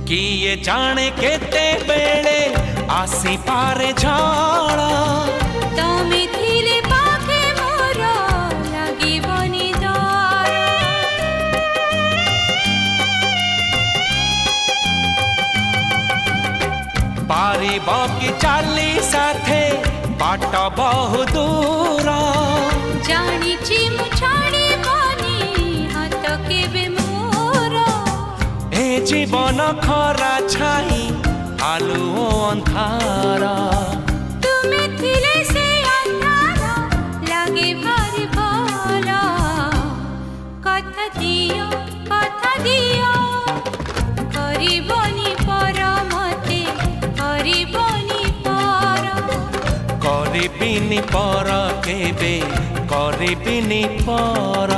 किए जाने केते बेले आसी पारे झाड़ा तमे थिले पाखे मोर लागिबनी डर पारिब कि चाली साथे बाट बहु दूर जानिछि मु छाड़िबनी हाथ केबे मोर ए जीवन खरा छाई आलु अंधारा तुमे थिले से अंधारा लागे भारी भल कथा दियो करिबनी पर मते करिबनी पर करिबिनी पर केबे करिबिनी पर।